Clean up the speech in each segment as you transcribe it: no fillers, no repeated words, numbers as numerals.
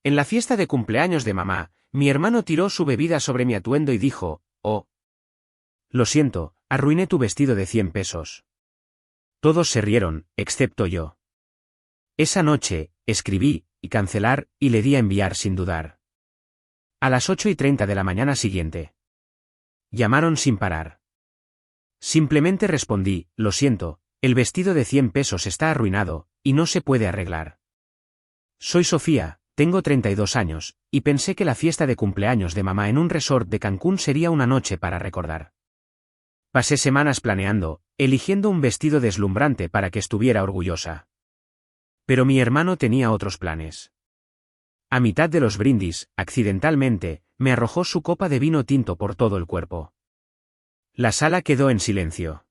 En la fiesta de cumpleaños de mamá, mi hermano tiró su bebida sobre mi atuendo y dijo, «Oh, lo siento, arruiné tu vestido de 100 pesos». Todos se rieron, excepto yo. Esa noche, escribí, y cancelar, y le di a enviar sin dudar. A las 8:30 de la mañana siguiente. Llamaron sin parar. Simplemente respondí, «Lo siento, el vestido de 100 pesos está arruinado, y no se puede arreglar. Soy Sofía, tengo 32 años, y pensé que la fiesta de cumpleaños de mamá en un resort de Cancún sería una noche para recordar. Pasé semanas planeando, eligiendo un vestido deslumbrante para que estuviera orgullosa. Pero mi hermano tenía otros planes. A mitad de los brindis, accidentalmente, me arrojó su copa de vino tinto por todo el cuerpo. La sala quedó en silencio.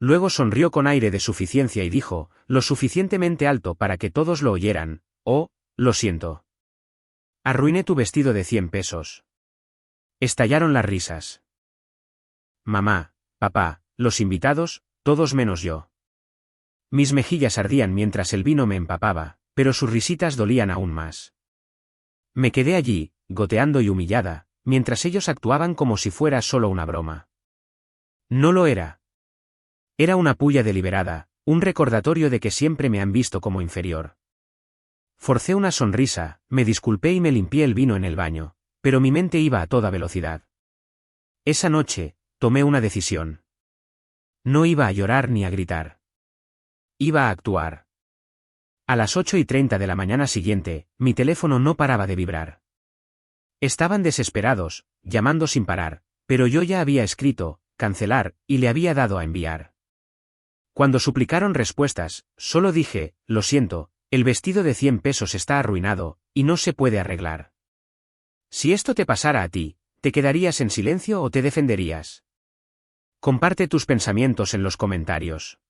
Luego sonrió con aire de suficiencia y dijo, lo suficientemente alto para que todos lo oyeran, «Oh, lo siento. Arruiné tu vestido de 100 pesos». Estallaron las risas. Mamá, papá, los invitados, todos menos yo. Mis mejillas ardían mientras el vino me empapaba, pero sus risitas dolían aún más. Me quedé allí, goteando y humillada, mientras ellos actuaban como si fuera solo una broma. No lo era. Era una pulla deliberada, un recordatorio de que siempre me han visto como inferior. Forcé una sonrisa, me disculpé y me limpié el vino en el baño, pero mi mente iba a toda velocidad. Esa noche, tomé una decisión. No iba a llorar ni a gritar. Iba a actuar. A las 8:30 de la mañana siguiente, mi teléfono no paraba de vibrar. Estaban desesperados, llamando sin parar, pero yo ya había escrito, cancelar, y le había dado a enviar. Cuando suplicaron respuestas, solo dije, lo siento, el vestido de 100 pesos está arruinado, y no se puede arreglar. Si esto te pasara a ti, ¿te quedarías en silencio o te defenderías? Comparte tus pensamientos en los comentarios.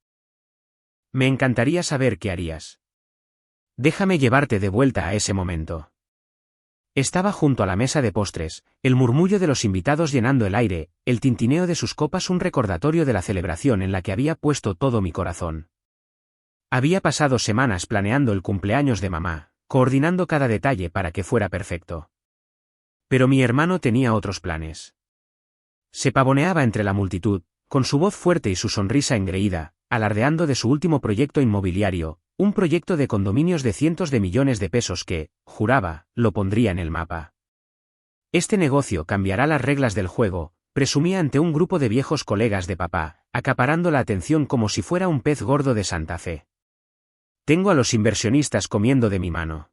Me encantaría saber qué harías. Déjame llevarte de vuelta a ese momento. Estaba junto a la mesa de postres, el murmullo de los invitados llenando el aire, el tintineo de sus copas un recordatorio de la celebración en la que había puesto todo mi corazón. Había pasado semanas planeando el cumpleaños de mamá, coordinando cada detalle para que fuera perfecto. Pero mi hermano tenía otros planes. Se pavoneaba entre la multitud, con su voz fuerte y su sonrisa engreída, alardeando de su último proyecto inmobiliario, un proyecto de condominios de cientos de millones de pesos que, juraba, lo pondría en el mapa. Este negocio cambiará las reglas del juego, presumía ante un grupo de viejos colegas de papá, acaparando la atención como si fuera un pez gordo de Santa Fe. Tengo a los inversionistas comiendo de mi mano.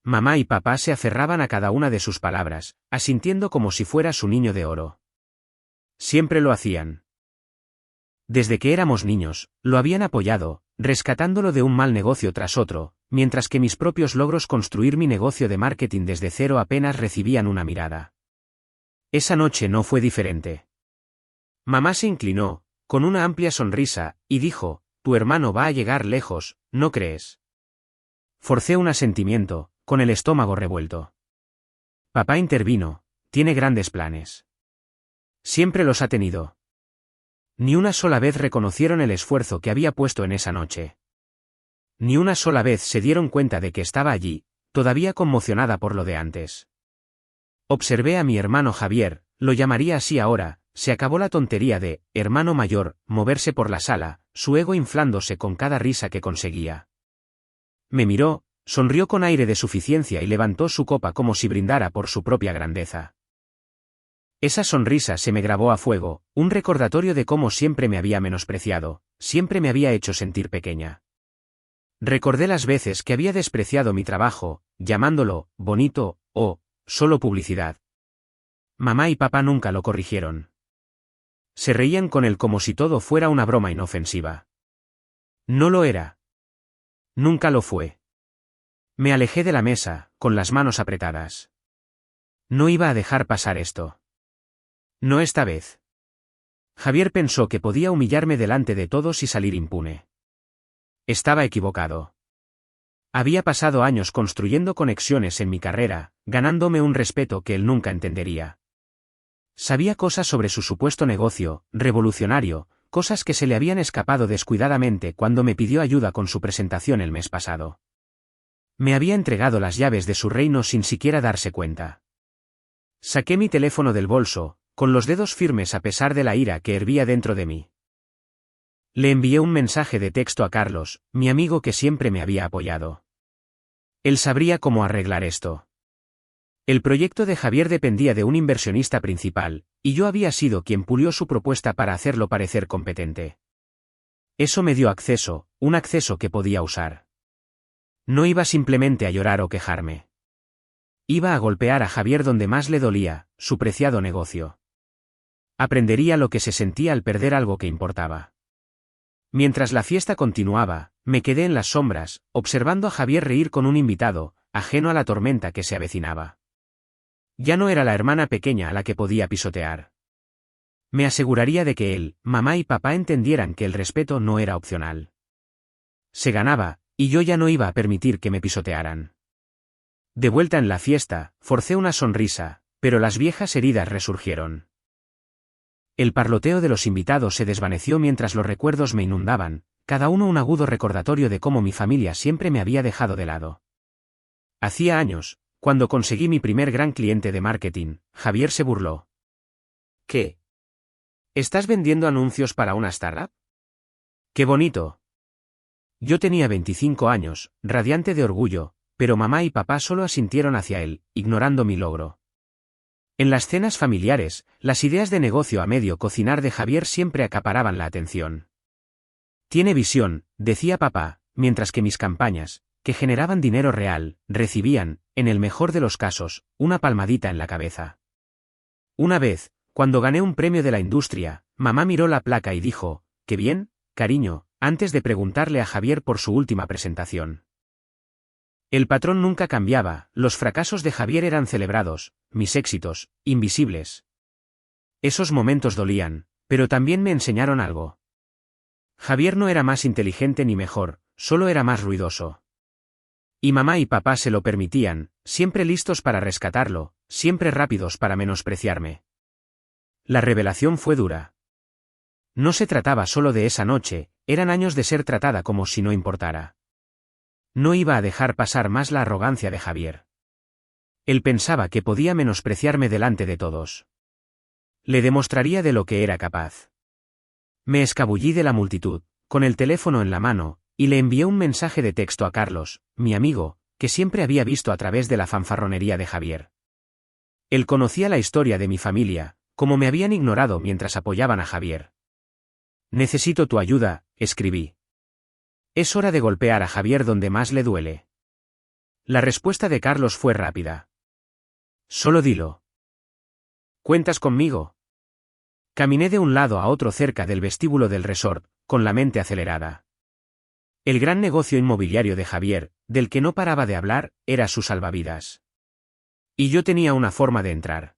Mamá y papá se aferraban a cada una de sus palabras, asintiendo como si fuera su niño de oro. Siempre lo hacían. Desde que éramos niños, lo habían apoyado, rescatándolo de un mal negocio tras otro, mientras que mis propios logros construir mi negocio de marketing desde cero apenas recibían una mirada. Esa noche no fue diferente. Mamá se inclinó, con una amplia sonrisa, y dijo, tu hermano va a llegar lejos, ¿no crees? Forcé un asentimiento, con el estómago revuelto. Papá intervino, tiene grandes planes. Siempre los ha tenido. Ni una sola vez reconocieron el esfuerzo que había puesto en esa noche. Ni una sola vez se dieron cuenta de que estaba allí, todavía conmocionada por lo de antes. Observé a mi hermano Javier, lo llamaría así ahora, se acabó la tontería de, hermano mayor, moverse por la sala, su ego inflándose con cada risa que conseguía. Me miró, sonrió con aire de suficiencia y levantó su copa como si brindara por su propia grandeza. Esa sonrisa se me grabó a fuego, un recordatorio de cómo siempre me había menospreciado, siempre me había hecho sentir pequeña. Recordé las veces que había despreciado mi trabajo, llamándolo, bonito, o, solo publicidad. Mamá y papá nunca lo corrigieron. Se reían con él como si todo fuera una broma inofensiva. No lo era. Nunca lo fue. Me alejé de la mesa, con las manos apretadas. No iba a dejar pasar esto. No esta vez. Javier pensó que podía humillarme delante de todos y salir impune. Estaba equivocado. Había pasado años construyendo conexiones en mi carrera, ganándome un respeto que él nunca entendería. Sabía cosas sobre su supuesto negocio, revolucionario, cosas que se le habían escapado descuidadamente cuando me pidió ayuda con su presentación el mes pasado. Me había entregado las llaves de su reino sin siquiera darse cuenta. Saqué mi teléfono del bolso, con los dedos firmes a pesar de la ira que hervía dentro de mí. Le envié un mensaje de texto a Carlos, mi amigo que siempre me había apoyado. Él sabría cómo arreglar esto. El proyecto de Javier dependía de un inversionista principal, y yo había sido quien pulió su propuesta para hacerlo parecer competente. Eso me dio acceso, un acceso que podía usar. No iba simplemente a llorar o quejarme. Iba a golpear a Javier donde más le dolía, su preciado negocio. Aprendería lo que se sentía al perder algo que importaba. Mientras la fiesta continuaba, me quedé en las sombras, observando a Javier reír con un invitado, ajeno a la tormenta que se avecinaba. Ya no era la hermana pequeña a la que podía pisotear. Me aseguraría de que él, mamá y papá entendieran que el respeto no era opcional. Se ganaba, y yo ya no iba a permitir que me pisotearan. De vuelta en la fiesta, forcé una sonrisa, pero las viejas heridas resurgieron. El parloteo de los invitados se desvaneció mientras los recuerdos me inundaban, cada uno un agudo recordatorio de cómo mi familia siempre me había dejado de lado. Hacía años, cuando conseguí mi primer gran cliente de marketing, Javier se burló. ¿Qué? ¿Estás vendiendo anuncios para una startup? ¡Qué bonito! Yo tenía 25 años, radiante de orgullo, pero mamá y papá solo asintieron hacia él, ignorando mi logro. En las cenas familiares, las ideas de negocio a medio cocinar de Javier siempre acaparaban la atención. Tiene visión, decía papá, mientras que mis campañas, que generaban dinero real, recibían, en el mejor de los casos, una palmadita en la cabeza. Una vez, cuando gané un premio de la industria, mamá miró la placa y dijo, «Qué bien, cariño», antes de preguntarle a Javier por su última presentación. El patrón nunca cambiaba, los fracasos de Javier eran celebrados, mis éxitos, invisibles. Esos momentos dolían, pero también me enseñaron algo. Javier no era más inteligente ni mejor, solo era más ruidoso. Y mamá y papá se lo permitían, siempre listos para rescatarlo, siempre rápidos para menospreciarme. La revelación fue dura. No se trataba solo de esa noche, eran años de ser tratada como si no importara. No iba a dejar pasar más la arrogancia de Javier. Él pensaba que podía menospreciarme delante de todos. Le demostraría de lo que era capaz. Me escabullí de la multitud, con el teléfono en la mano, y le envié un mensaje de texto a Carlos, mi amigo, que siempre había visto a través de la fanfarronería de Javier. Él conocía la historia de mi familia, como me habían ignorado mientras apoyaban a Javier. «Necesito tu ayuda», escribí. «Es hora de golpear a Javier donde más le duele». La respuesta de Carlos fue rápida. «Solo dilo». «¿Cuentas conmigo?» Caminé de un lado a otro cerca del vestíbulo del resort, con la mente acelerada. El gran negocio inmobiliario de Javier, del que no paraba de hablar, era su salvavidas. Y yo tenía una forma de entrar.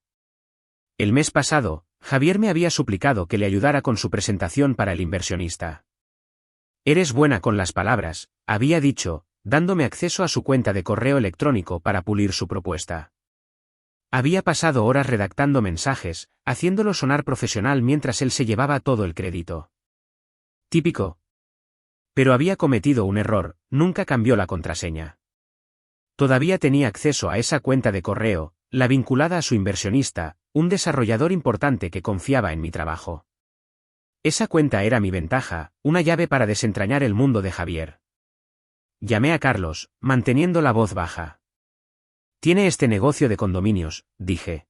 El mes pasado, Javier me había suplicado que le ayudara con su presentación para el inversionista. «Eres buena con las palabras», había dicho, dándome acceso a su cuenta de correo electrónico para pulir su propuesta. Había pasado horas redactando mensajes, haciéndolo sonar profesional mientras él se llevaba todo el crédito. Típico. Pero había cometido un error, nunca cambió la contraseña. Todavía tenía acceso a esa cuenta de correo, la vinculada a su inversionista, un desarrollador importante que confiaba en mi trabajo. Esa cuenta era mi ventaja, una llave para desentrañar el mundo de Javier. Llamé a Carlos, manteniendo la voz baja. «Tiene este negocio de condominios», dije.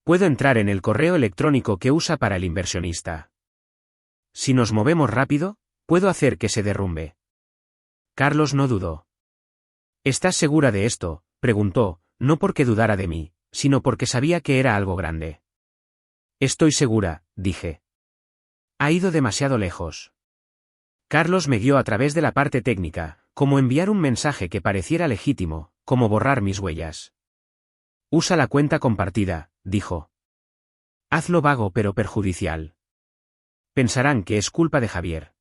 «Puedo entrar en el correo electrónico que usa para el inversionista. Si nos movemos rápido, puedo hacer que se derrumbe». Carlos no dudó. «¿Estás segura de esto?», preguntó, no porque dudara de mí, sino porque sabía que era algo grande. «Estoy segura», dije. «Ha ido demasiado lejos». Carlos me guió a través de la parte técnica, como enviar un mensaje que pareciera legítimo, como borrar mis huellas. «Usa la cuenta compartida», dijo. «Hazlo vago pero perjudicial. Pensarán que es culpa de Javier».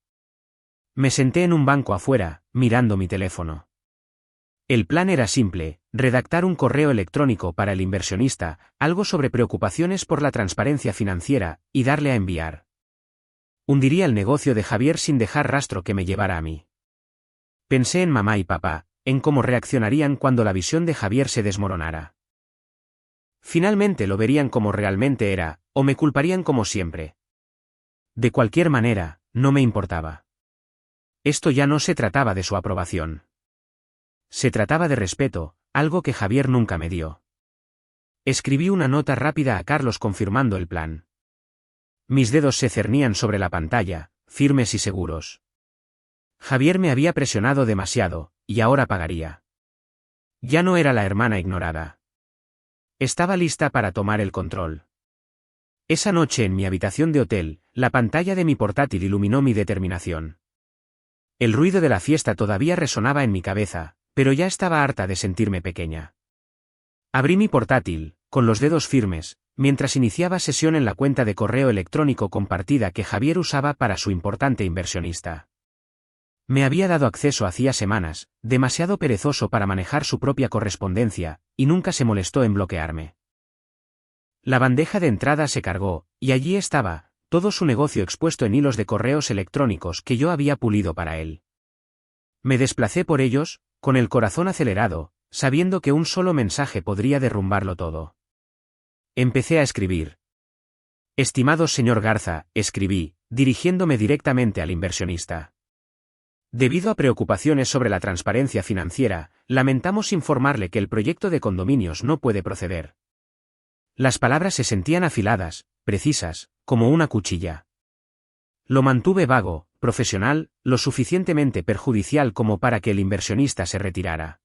Me senté en un banco afuera, mirando mi teléfono. El plan era simple, redactar un correo electrónico para el inversionista, algo sobre preocupaciones por la transparencia financiera, y darle a enviar. Hundiría el negocio de Javier sin dejar rastro que me llevara a mí. Pensé en mamá y papá, en cómo reaccionarían cuando la visión de Javier se desmoronara. Finalmente lo verían como realmente era, o me culparían como siempre. De cualquier manera, no me importaba. Esto ya no se trataba de su aprobación. Se trataba de respeto, algo que Javier nunca me dio. Escribí una nota rápida a Carlos confirmando el plan. Mis dedos se cernían sobre la pantalla, firmes y seguros. Javier me había presionado demasiado, y ahora pagaría. Ya no era la hermana ignorada. Estaba lista para tomar el control. Esa noche en mi habitación de hotel, la pantalla de mi portátil iluminó mi determinación. El ruido de la fiesta todavía resonaba en mi cabeza, pero ya estaba harta de sentirme pequeña. Abrí mi portátil, con los dedos firmes, mientras iniciaba sesión en la cuenta de correo electrónico compartida que Javier usaba para su importante inversionista. Me había dado acceso hacía semanas, demasiado perezoso para manejar su propia correspondencia, y nunca se molestó en bloquearme. La bandeja de entrada se cargó, y allí estaba, todo su negocio expuesto en hilos de correos electrónicos que yo había pulido para él. Me desplacé por ellos, con el corazón acelerado, sabiendo que un solo mensaje podría derrumbarlo todo. Empecé a escribir. Estimado señor Garza, escribí, dirigiéndome directamente al inversionista. Debido a preocupaciones sobre la transparencia financiera, lamentamos informarle que el proyecto de condominios no puede proceder. Las palabras se sentían afiladas, precisas, como una cuchilla. Lo mantuve vago, profesional, lo suficientemente perjudicial como para que el inversionista se retirara.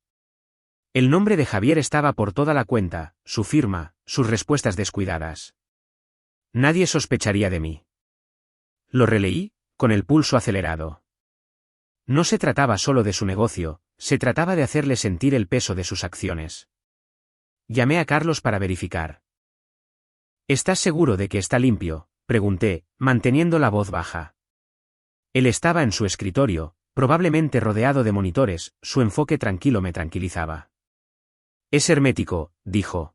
El nombre de Javier estaba por toda la cuenta, su firma, sus respuestas descuidadas. Nadie sospecharía de mí. Lo releí, con el pulso acelerado. No se trataba solo de su negocio, se trataba de hacerle sentir el peso de sus acciones. Llamé a Carlos para verificar. ¿Estás seguro de que está limpio?, pregunté, manteniendo la voz baja. Él estaba en su escritorio, probablemente rodeado de monitores, su enfoque tranquilo me tranquilizaba. Es hermético, dijo.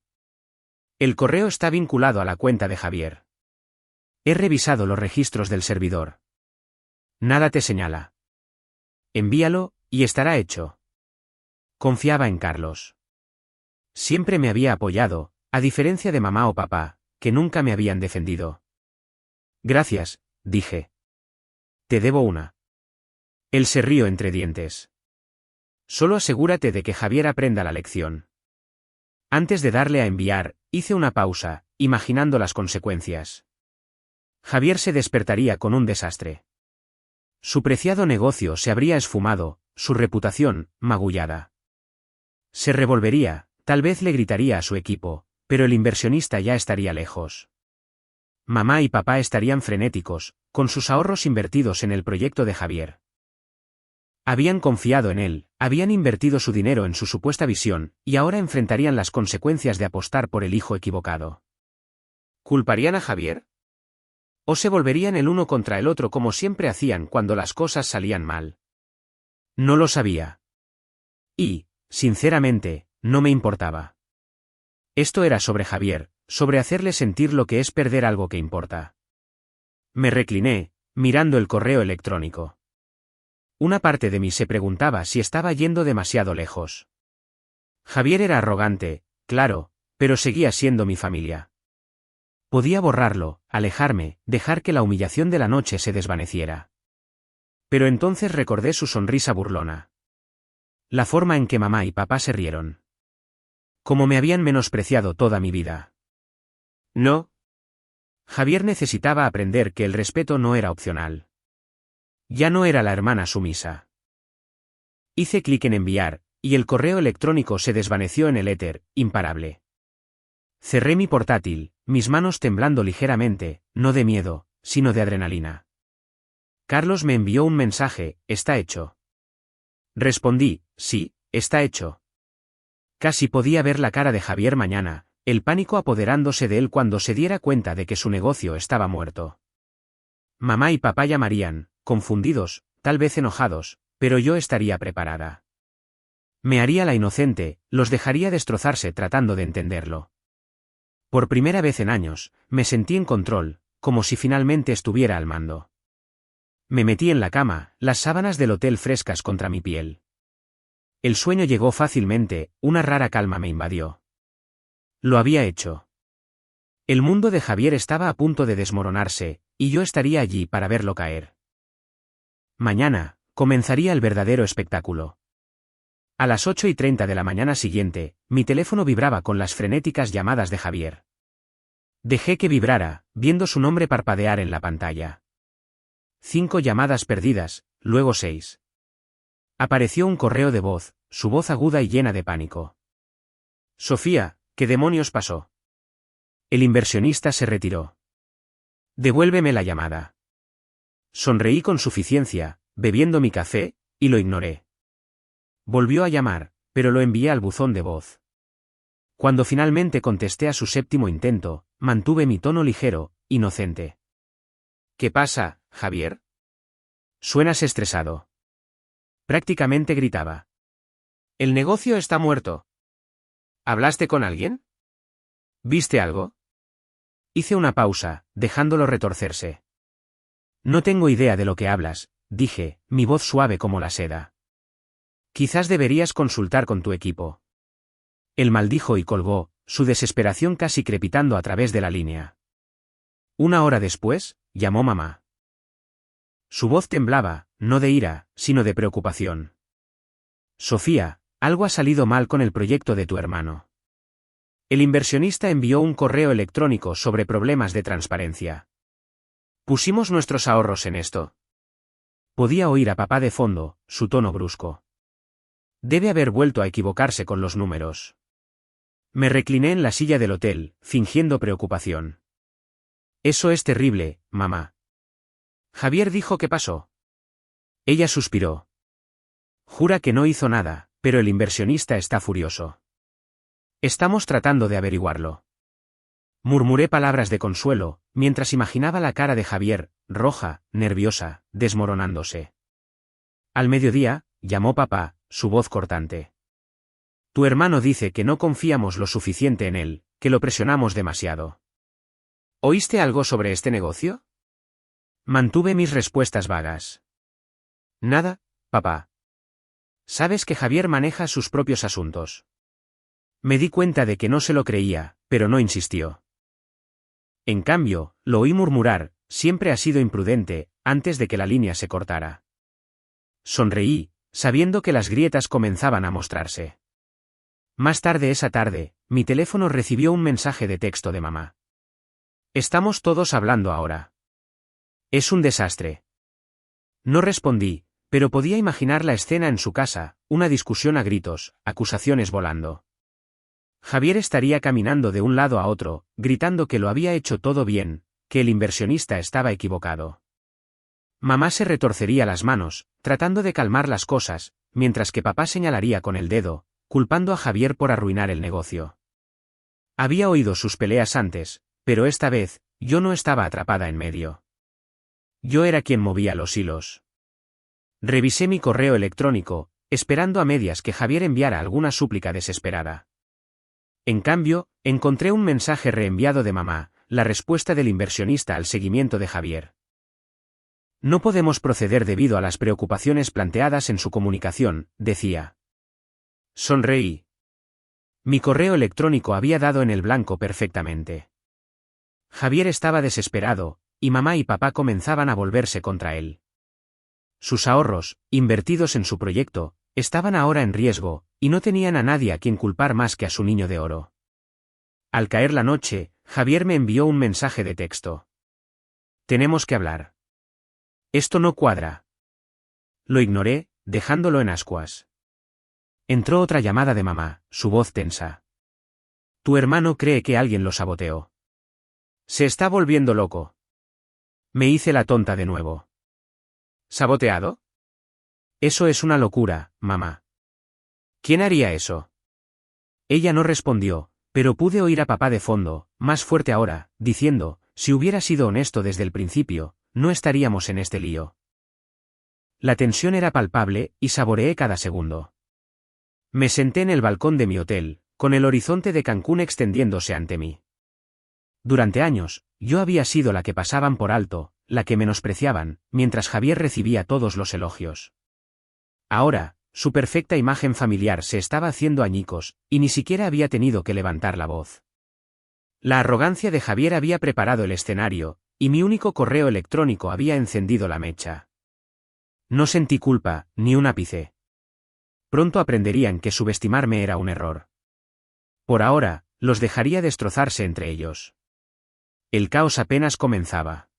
El correo está vinculado a la cuenta de Javier. He revisado los registros del servidor. Nada te señala. Envíalo, y estará hecho. Confiaba en Carlos. Siempre me había apoyado, a diferencia de mamá o papá, que nunca me habían defendido. Gracias, dije. Te debo una. Él se rió entre dientes. Solo asegúrate de que Javier aprenda la lección. Antes de darle a enviar, hice una pausa, imaginando las consecuencias. Javier se despertaría con un desastre. Su preciado negocio se habría esfumado, su reputación, magullada. Se revolvería, tal vez le gritaría a su equipo, pero el inversionista ya estaría lejos. Mamá y papá estarían frenéticos, con sus ahorros invertidos en el proyecto de Javier. Habían confiado en él, habían invertido su dinero en su supuesta visión, y ahora enfrentarían las consecuencias de apostar por el hijo equivocado. ¿Culparían a Javier? ¿O se volverían el uno contra el otro como siempre hacían cuando las cosas salían mal? No lo sabía. Y, sinceramente, no me importaba. Esto era sobre Javier, sobre hacerle sentir lo que es perder algo que importa. Me recliné, mirando el correo electrónico. Una parte de mí se preguntaba si estaba yendo demasiado lejos. Javier era arrogante, claro, pero seguía siendo mi familia. Podía borrarlo, alejarme, dejar que la humillación de la noche se desvaneciera. Pero entonces recordé su sonrisa burlona. La forma en que mamá y papá se rieron. Como me habían menospreciado toda mi vida. No. Javier necesitaba aprender que el respeto no era opcional. Ya no era la hermana sumisa. Hice clic en enviar, y el correo electrónico se desvaneció en el éter, imparable. Cerré mi portátil, mis manos temblando ligeramente, no de miedo, sino de adrenalina. Carlos me envió un mensaje, está hecho. Respondí, sí, está hecho. Casi podía ver la cara de Javier mañana, el pánico apoderándose de él cuando se diera cuenta de que su negocio estaba muerto. Mamá y papá llamarían, confundidos, tal vez enojados, pero yo estaría preparada. Me haría la inocente, los dejaría destrozarse tratando de entenderlo. Por primera vez en años, me sentí en control, como si finalmente estuviera al mando. Me metí en la cama, las sábanas del hotel frescas contra mi piel. El sueño llegó fácilmente, una rara calma me invadió. Lo había hecho. El mundo de Javier estaba a punto de desmoronarse, y yo estaría allí para verlo caer. Mañana, comenzaría el verdadero espectáculo. A las 8:30 de la mañana siguiente, mi teléfono vibraba con las frenéticas llamadas de Javier. Dejé que vibrara, viendo su nombre parpadear en la pantalla. 5 llamadas perdidas, luego 6. Apareció un correo de voz, su voz aguda y llena de pánico. Sofía, ¿qué demonios pasó? El inversionista se retiró. Devuélveme la llamada. Sonreí con suficiencia, bebiendo mi café, y lo ignoré. Volvió a llamar, pero lo envié al buzón de voz. Cuando finalmente contesté a su séptimo intento, mantuve mi tono ligero, inocente. ¿Qué pasa, Javier? Suenas estresado. Prácticamente gritaba. El negocio está muerto. ¿Hablaste con alguien? ¿Viste algo? Hice una pausa, dejándolo retorcerse. No tengo idea de lo que hablas, dije, mi voz suave como la seda. Quizás deberías consultar con tu equipo. Él maldijo y colgó, su desesperación casi crepitando a través de la línea. 1 hora después, llamó mamá. Su voz temblaba, no de ira, sino de preocupación. Sofía, algo ha salido mal con el proyecto de tu hermano. El inversionista envió un correo electrónico sobre problemas de transparencia. ¿Pusimos nuestros ahorros en esto? Podía oír a papá de fondo, su tono brusco. Debe haber vuelto a equivocarse con los números. Me recliné en la silla del hotel, fingiendo preocupación. Eso es terrible, mamá. Javier dijo que pasó. Ella suspiró. Jura que no hizo nada, pero el inversionista está furioso. Estamos tratando de averiguarlo. Murmuré palabras de consuelo, mientras imaginaba la cara de Javier, roja, nerviosa, desmoronándose. Al mediodía, llamó papá, su voz cortante. Tu hermano dice que no confiamos lo suficiente en él, que lo presionamos demasiado. ¿Oíste algo sobre este negocio? Mantuve mis respuestas vagas. Nada, papá. Sabes que Javier maneja sus propios asuntos. Me di cuenta de que no se lo creía, pero no insistió. En cambio, lo oí murmurar, siempre ha sido imprudente, antes de que la línea se cortara. Sonreí, sabiendo que las grietas comenzaban a mostrarse. Más tarde esa tarde, mi teléfono recibió un mensaje de texto de mamá. Estamos todos hablando ahora. Es un desastre. No respondí, pero podía imaginar la escena en su casa, una discusión a gritos, acusaciones volando. Javier estaría caminando de un lado a otro, gritando que lo había hecho todo bien, que el inversionista estaba equivocado. Mamá se retorcería las manos, tratando de calmar las cosas, mientras que papá señalaría con el dedo, culpando a Javier por arruinar el negocio. Había oído sus peleas antes, pero esta vez, yo no estaba atrapada en medio. Yo era quien movía los hilos. Revisé mi correo electrónico, esperando a medias que Javier enviara alguna súplica desesperada. En cambio, encontré un mensaje reenviado de mamá, la respuesta del inversionista al seguimiento de Javier. No podemos proceder debido a las preocupaciones planteadas en su comunicación, decía. Sonreí. Mi correo electrónico había dado en el blanco perfectamente. Javier estaba desesperado, y mamá y papá comenzaban a volverse contra él. Sus ahorros, invertidos en su proyecto, estaban ahora en riesgo, y no tenían a nadie a quien culpar más que a su niño de oro. Al caer la noche, Javier me envió un mensaje de texto. Tenemos que hablar. Esto no cuadra. Lo ignoré, dejándolo en ascuas. Entró otra llamada de mamá, su voz tensa. Tu hermano cree que alguien lo saboteó. Se está volviendo loco. Me hice la tonta de nuevo. ¿Saboteado? Eso es una locura, mamá. ¿Quién haría eso? Ella no respondió, pero pude oír a papá de fondo, más fuerte ahora, diciendo, si hubiera sido honesto desde el principio, no estaríamos en este lío. La tensión era palpable, y saboreé cada segundo. Me senté en el balcón de mi hotel, con el horizonte de Cancún extendiéndose ante mí. Durante años, yo había sido la que pasaban por alto, la que menospreciaban, mientras Javier recibía todos los elogios. Ahora, su perfecta imagen familiar se estaba haciendo añicos, y ni siquiera había tenido que levantar la voz. La arrogancia de Javier había preparado el escenario, y mi único correo electrónico había encendido la mecha. No sentí culpa, ni un ápice. Pronto aprenderían que subestimarme era un error. Por ahora, los dejaría destrozarse entre ellos. El caos apenas comenzaba.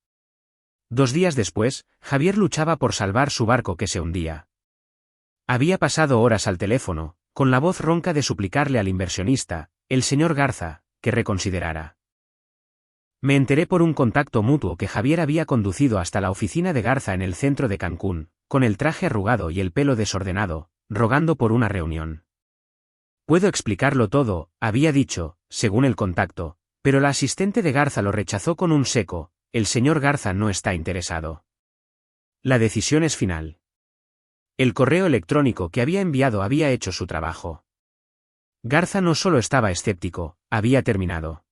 2 días después, Javier luchaba por salvar su barco que se hundía. Había pasado horas al teléfono, con la voz ronca de suplicarle al inversionista, el señor Garza, que reconsiderara. Me enteré por un contacto mutuo que Javier había conducido hasta la oficina de Garza en el centro de Cancún, con el traje arrugado y el pelo desordenado, rogando por una reunión. Puedo explicarlo todo, había dicho, según el contacto, pero la asistente de Garza lo rechazó con un seco: el señor Garza no está interesado. La decisión es final. El correo electrónico que había enviado había hecho su trabajo. Garza no solo estaba escéptico, había terminado.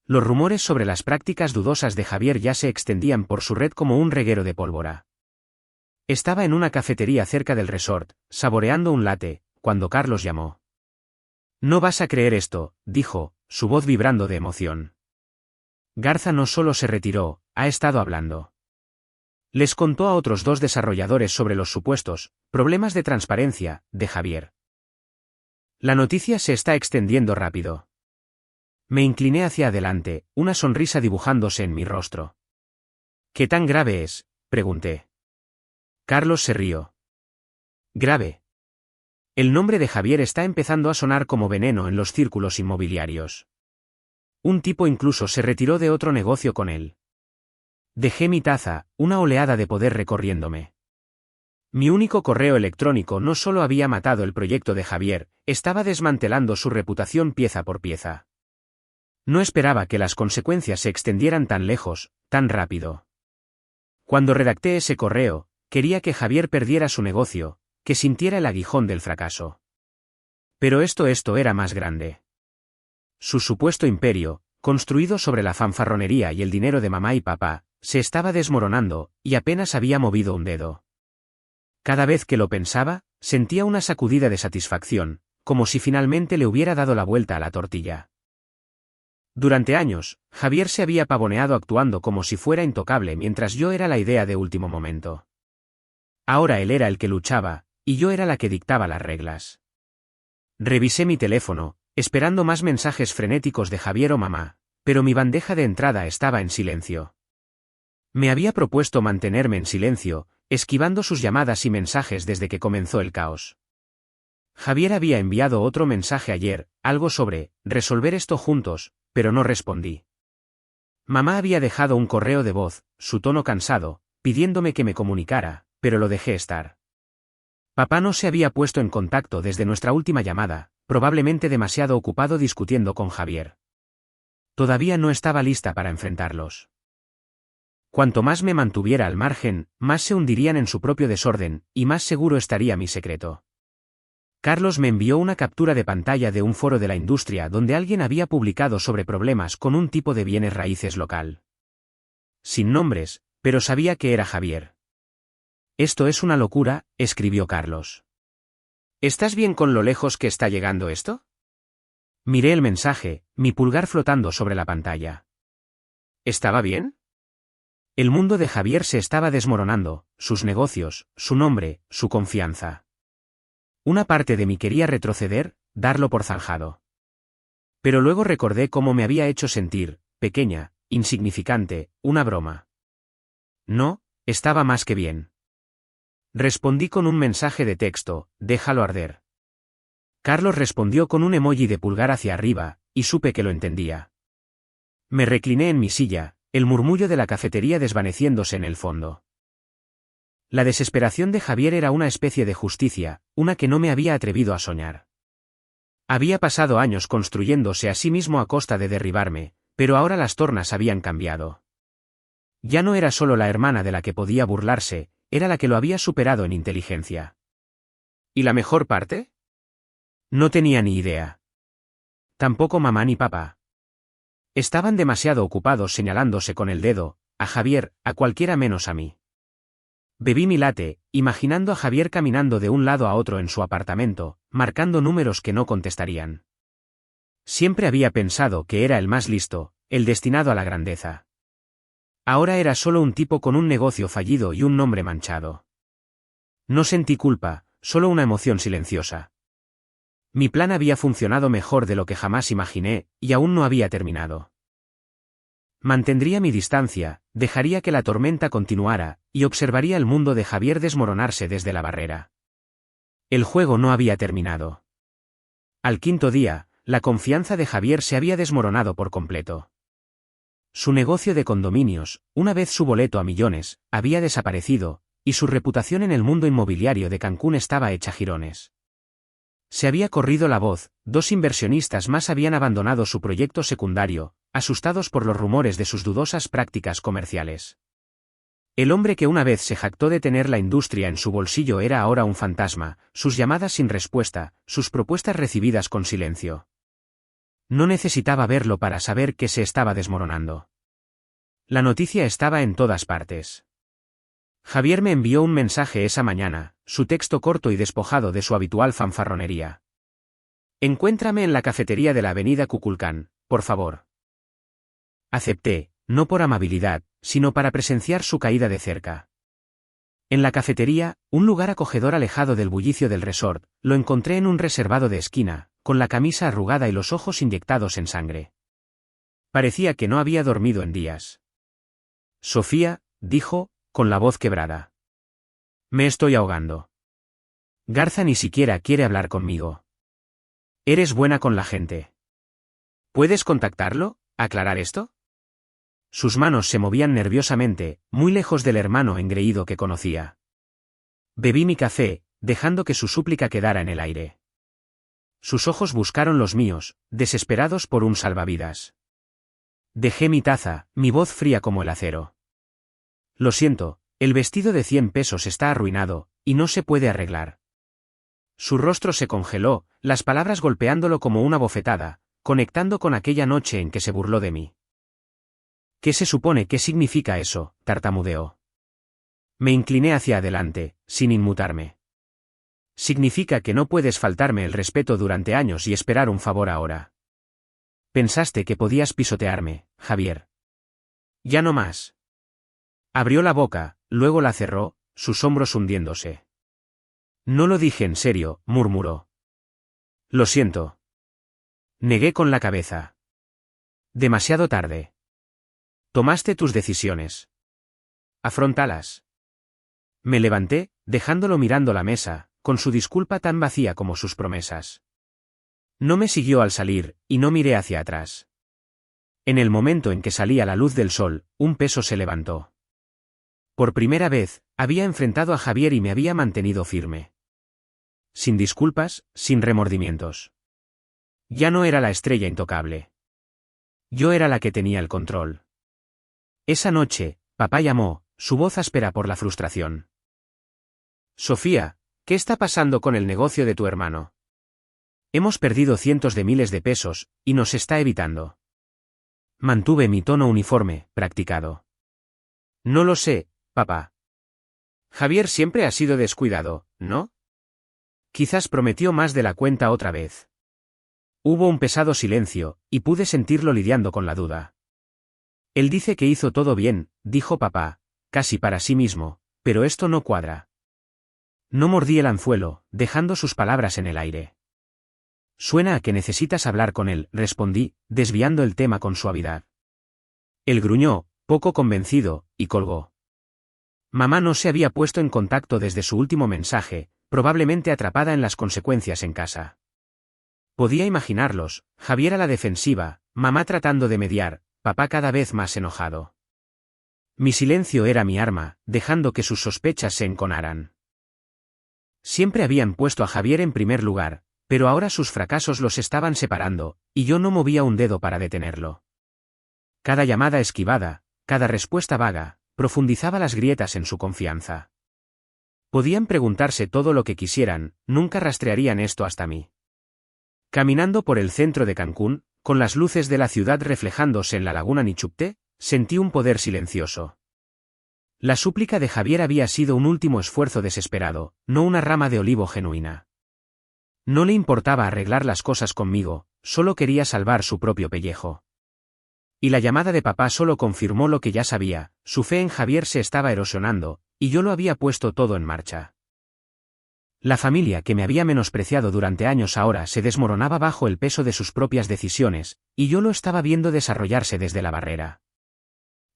Los rumores sobre las prácticas dudosas de Javier ya se extendían por su red como un reguero de pólvora. Estaba en una cafetería cerca del resort, saboreando un latte, cuando Carlos llamó. No vas a creer esto, dijo, su voz vibrando de emoción. Garza no solo se retiró, ha estado hablando. Les contó a otros 2 desarrolladores sobre los supuestos problemas de transparencia de Javier. La noticia se está extendiendo rápido. Me incliné hacia adelante, una sonrisa dibujándose en mi rostro. ¿Qué tan grave es?, pregunté. Carlos se rió. Grave. El nombre de Javier está empezando a sonar como veneno en los círculos inmobiliarios. Un tipo incluso se retiró de otro negocio con él. Dejé mi taza, una oleada de poder recorriéndome. Mi único correo electrónico no solo había matado el proyecto de Javier, estaba desmantelando su reputación pieza por pieza. No esperaba que las consecuencias se extendieran tan lejos, tan rápido. Cuando redacté ese correo, quería que Javier perdiera su negocio, que sintiera el aguijón del fracaso. Pero esto era más grande. Su supuesto imperio, construido sobre la fanfarronería y el dinero de mamá y papá, se estaba desmoronando, y apenas había movido un dedo. Cada vez que lo pensaba, sentía una sacudida de satisfacción, como si finalmente le hubiera dado la vuelta a la tortilla. Durante años, Javier se había pavoneado actuando como si fuera intocable mientras yo era la idea de último momento. Ahora él era el que luchaba, y yo era la que dictaba las reglas. Revisé mi teléfono, esperando más mensajes frenéticos de Javier o mamá, pero mi bandeja de entrada estaba en silencio. Me había propuesto mantenerme en silencio, esquivando sus llamadas y mensajes desde que comenzó el caos. Javier había enviado otro mensaje ayer, algo sobre resolver esto juntos, pero no respondí. Mamá había dejado un correo de voz, su tono cansado, pidiéndome que me comunicara, pero lo dejé estar. Papá no se había puesto en contacto desde nuestra última llamada, probablemente demasiado ocupado discutiendo con Javier. Todavía no estaba lista para enfrentarlos. Cuanto más me mantuviera al margen, más se hundirían en su propio desorden, y más seguro estaría mi secreto. Carlos me envió una captura de pantalla de un foro de la industria donde alguien había publicado sobre problemas con un tipo de bienes raíces local. Sin nombres, pero sabía que era Javier. Esto es una locura, escribió Carlos. ¿Estás bien con lo lejos que está llegando esto? Miré el mensaje, mi pulgar flotando sobre la pantalla. ¿Estaba bien? El mundo de Javier se estaba desmoronando, sus negocios, su nombre, su confianza. Una parte de mí quería retroceder, darlo por zanjado. Pero luego recordé cómo me había hecho sentir, pequeña, insignificante, una broma. No, estaba más que bien. Respondí con un mensaje de texto, déjalo arder. Carlos respondió con un emoji de pulgar hacia arriba, y supe que lo entendía. Me recliné en mi silla, el murmullo de la cafetería desvaneciéndose en el fondo. La desesperación de Javier era una especie de justicia, una que no me había atrevido a soñar. Había pasado años construyéndose a sí mismo a costa de derribarme, pero ahora las tornas habían cambiado. Ya no era solo la hermana de la que podía burlarse, era la que lo había superado en inteligencia. ¿Y la mejor parte? No tenía ni idea. Tampoco mamá ni papá. Estaban demasiado ocupados señalándose con el dedo, a Javier, a cualquiera menos a mí. Bebí mi latte, imaginando a Javier caminando de un lado a otro en su apartamento, marcando números que no contestarían. Siempre había pensado que era el más listo, el destinado a la grandeza. Ahora era solo un tipo con un negocio fallido y un nombre manchado. No sentí culpa, solo una emoción silenciosa. Mi plan había funcionado mejor de lo que jamás imaginé, y aún no había terminado. Mantendría mi distancia, dejaría que la tormenta continuara, y observaría el mundo de Javier desmoronarse desde la barrera. El juego no había terminado. Al quinto día, la confianza de Javier se había desmoronado por completo. Su negocio de condominios, una vez su boleto a millones, había desaparecido, y su reputación en el mundo inmobiliario de Cancún estaba hecha jirones. Se había corrido la voz, 2 inversionistas más habían abandonado su proyecto secundario, asustados por los rumores de sus dudosas prácticas comerciales. El hombre que una vez se jactó de tener la industria en su bolsillo era ahora un fantasma, sus llamadas sin respuesta, sus propuestas recibidas con silencio. No necesitaba verlo para saber que se estaba desmoronando. La noticia estaba en todas partes. Javier me envió un mensaje esa mañana, su texto corto y despojado de su habitual fanfarronería. Encuéntrame en la cafetería de la avenida Kukulcán, por favor. Acepté, no por amabilidad, sino para presenciar su caída de cerca. En la cafetería, un lugar acogedor alejado del bullicio del resort, lo encontré en un reservado de esquina, con la camisa arrugada y los ojos inyectados en sangre. Parecía que no había dormido en días. Sofía, dijo, con la voz quebrada. Me estoy ahogando. Garza ni siquiera quiere hablar conmigo. Eres buena con la gente. ¿Puedes contactarlo, aclarar esto? Sus manos se movían nerviosamente, muy lejos del hermano engreído que conocía. Bebí mi café, dejando que su súplica quedara en el aire. Sus ojos buscaron los míos, desesperados por un salvavidas. Dejé mi taza, mi voz fría como el acero. Lo siento, el vestido de 100 pesos está arruinado, y no se puede arreglar. Su rostro se congeló, las palabras golpeándolo como una bofetada, conectando con aquella noche en que se burló de mí. ¿Qué se supone que significa eso?, tartamudeó. Me incliné hacia adelante, sin inmutarme. Significa que no puedes faltarme el respeto durante años y esperar un favor ahora. Pensaste que podías pisotearme, Javier. Ya no más. Abrió la boca, luego la cerró, sus hombros hundiéndose. No lo dije en serio, murmuró. Lo siento. Negué con la cabeza. Demasiado tarde. Tomaste tus decisiones. Afróntalas. Me levanté, dejándolo mirando la mesa, con su disculpa tan vacía como sus promesas. No me siguió al salir, y no miré hacia atrás. En el momento en que salía la luz del sol, un peso se levantó. Por primera vez, había enfrentado a Javier y me había mantenido firme. Sin disculpas, sin remordimientos. Ya no era la estrella intocable. Yo era la que tenía el control. Esa noche, papá llamó, su voz áspera por la frustración. Sofía, ¿qué está pasando con el negocio de tu hermano? Hemos perdido cientos de miles de pesos, y nos está evitando. Mantuve mi tono uniforme, practicado. No lo sé, papá. Javier siempre ha sido descuidado, ¿no? Quizás prometió más de la cuenta otra vez. Hubo un pesado silencio, y pude sentirlo lidiando con la duda. Él dice que hizo todo bien, dijo papá, casi para sí mismo, pero esto no cuadra. No mordí el anzuelo, dejando sus palabras en el aire. Suena a que necesitas hablar con él, respondí, desviando el tema con suavidad. Él gruñó, poco convencido, y colgó. Mamá no se había puesto en contacto desde su último mensaje, probablemente atrapada en las consecuencias en casa. Podía imaginarlos, Javier a la defensiva, mamá tratando de mediar, papá cada vez más enojado. Mi silencio era mi arma, dejando que sus sospechas se enconaran. Siempre habían puesto a Javier en primer lugar, pero ahora sus fracasos los estaban separando, y yo no movía un dedo para detenerlo. Cada llamada esquivada, cada respuesta vaga, profundizaba las grietas en su confianza. Podían preguntarse todo lo que quisieran, nunca rastrearían esto hasta mí. Caminando por el centro de Cancún, con las luces de la ciudad reflejándose en la laguna Nichupté, sentí un poder silencioso. La súplica de Javier había sido un último esfuerzo desesperado, no una rama de olivo genuina. No le importaba arreglar las cosas conmigo, solo quería salvar su propio pellejo. Y la llamada de papá solo confirmó lo que ya sabía, su fe en Javier se estaba erosionando, y yo lo había puesto todo en marcha. La familia que me había menospreciado durante años ahora se desmoronaba bajo el peso de sus propias decisiones, y yo lo estaba viendo desarrollarse desde la barrera.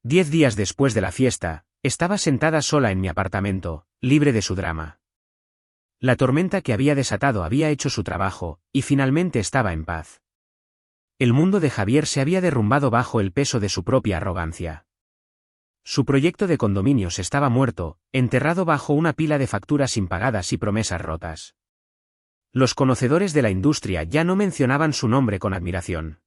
10 días después de la fiesta, estaba sentada sola en mi apartamento, libre de su drama. La tormenta que había desatado había hecho su trabajo, y finalmente estaba en paz. El mundo de Javier se había derrumbado bajo el peso de su propia arrogancia. Su proyecto de condominios estaba muerto, enterrado bajo una pila de facturas impagadas y promesas rotas. Los conocedores de la industria ya no mencionaban su nombre con admiración.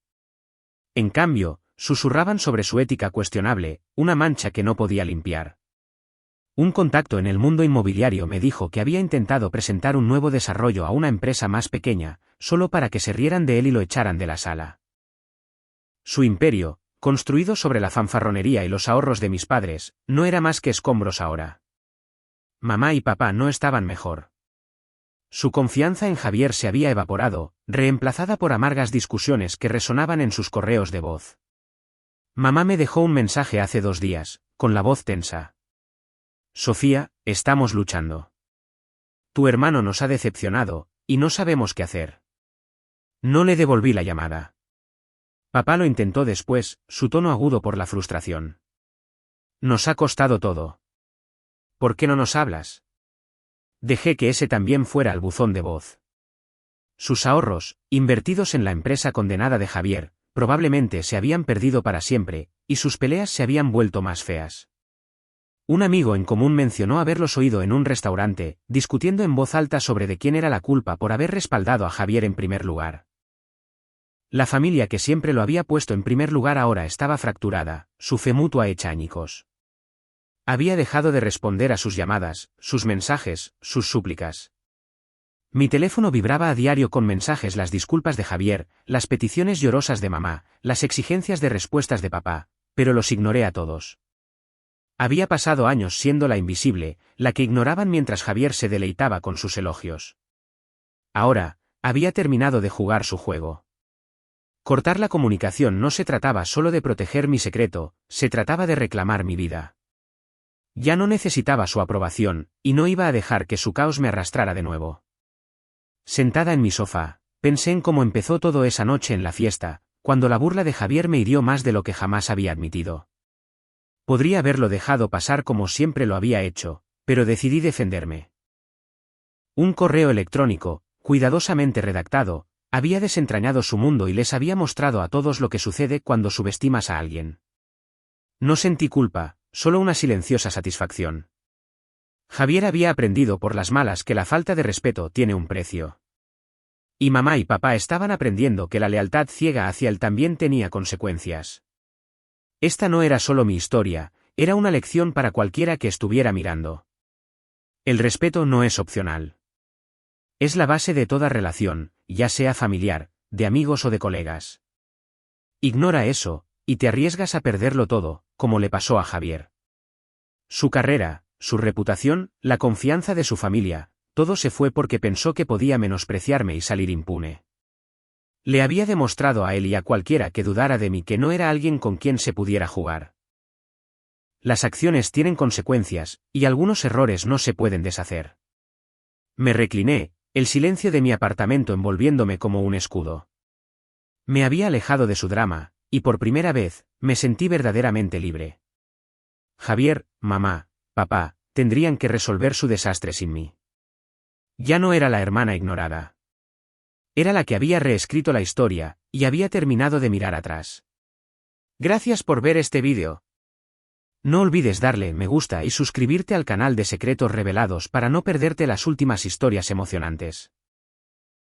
En cambio, susurraban sobre su ética cuestionable, una mancha que no podía limpiar. Un contacto en el mundo inmobiliario me dijo que había intentado presentar un nuevo desarrollo a una empresa más pequeña, solo para que se rieran de él y lo echaran de la sala. Su imperio, construido sobre la fanfarronería y los ahorros de mis padres, no era más que escombros ahora. Mamá y papá no estaban mejor. Su confianza en Javier se había evaporado, reemplazada por amargas discusiones que resonaban en sus correos de voz. Mamá me dejó un mensaje hace 2 días, con la voz tensa. Sofía, estamos luchando. Tu hermano nos ha decepcionado, y no sabemos qué hacer. No le devolví la llamada. Papá lo intentó después, su tono agudo por la frustración. Nos ha costado todo. ¿Por qué no nos hablas? Dejé que ese también fuera al buzón de voz. Sus ahorros, invertidos en la empresa condenada de Javier, probablemente se habían perdido para siempre, y sus peleas se habían vuelto más feas. Un amigo en común mencionó haberlos oído en un restaurante, discutiendo en voz alta sobre de quién era la culpa por haber respaldado a Javier en primer lugar. La familia que siempre lo había puesto en primer lugar ahora estaba fracturada, su fe mutua hecha añicos. Había dejado de responder a sus llamadas, sus mensajes, sus súplicas. Mi teléfono vibraba a diario con mensajes, las disculpas de Javier, las peticiones llorosas de mamá, las exigencias de respuestas de papá, pero los ignoré a todos. Había pasado años siendo la invisible, la que ignoraban mientras Javier se deleitaba con sus elogios. Ahora, había terminado de jugar su juego. Cortar la comunicación no se trataba solo de proteger mi secreto, se trataba de reclamar mi vida. Ya no necesitaba su aprobación, y no iba a dejar que su caos me arrastrara de nuevo. Sentada en mi sofá, pensé en cómo empezó todo esa noche en la fiesta, cuando la burla de Javier me hirió más de lo que jamás había admitido. Podría haberlo dejado pasar como siempre lo había hecho, pero decidí defenderme. Un correo electrónico, cuidadosamente redactado, había desentrañado su mundo y les había mostrado a todos lo que sucede cuando subestimas a alguien. No sentí culpa, solo una silenciosa satisfacción. Javier había aprendido por las malas que la falta de respeto tiene un precio. Y mamá y papá estaban aprendiendo que la lealtad ciega hacia él también tenía consecuencias. Esta no era solo mi historia, era una lección para cualquiera que estuviera mirando. El respeto no es opcional. Es la base de toda relación, ya sea familiar, de amigos o de colegas. Ignora eso, y te arriesgas a perderlo todo, como le pasó a Javier. Su carrera, su reputación, la confianza de su familia, todo se fue porque pensó que podía menospreciarme y salir impune. Le había demostrado a él y a cualquiera que dudara de mí que no era alguien con quien se pudiera jugar. Las acciones tienen consecuencias, y algunos errores no se pueden deshacer. Me recliné, el silencio de mi apartamento envolviéndome como un escudo. Me había alejado de su drama, y por primera vez, me sentí verdaderamente libre. Javier, mamá, papá, tendrían que resolver su desastre sin mí. Ya no era la hermana ignorada. Era la que había reescrito la historia, y había terminado de mirar atrás. Gracias por ver este vídeo. No olvides darle me gusta y suscribirte al canal de Secretos Revelados para no perderte las últimas historias emocionantes.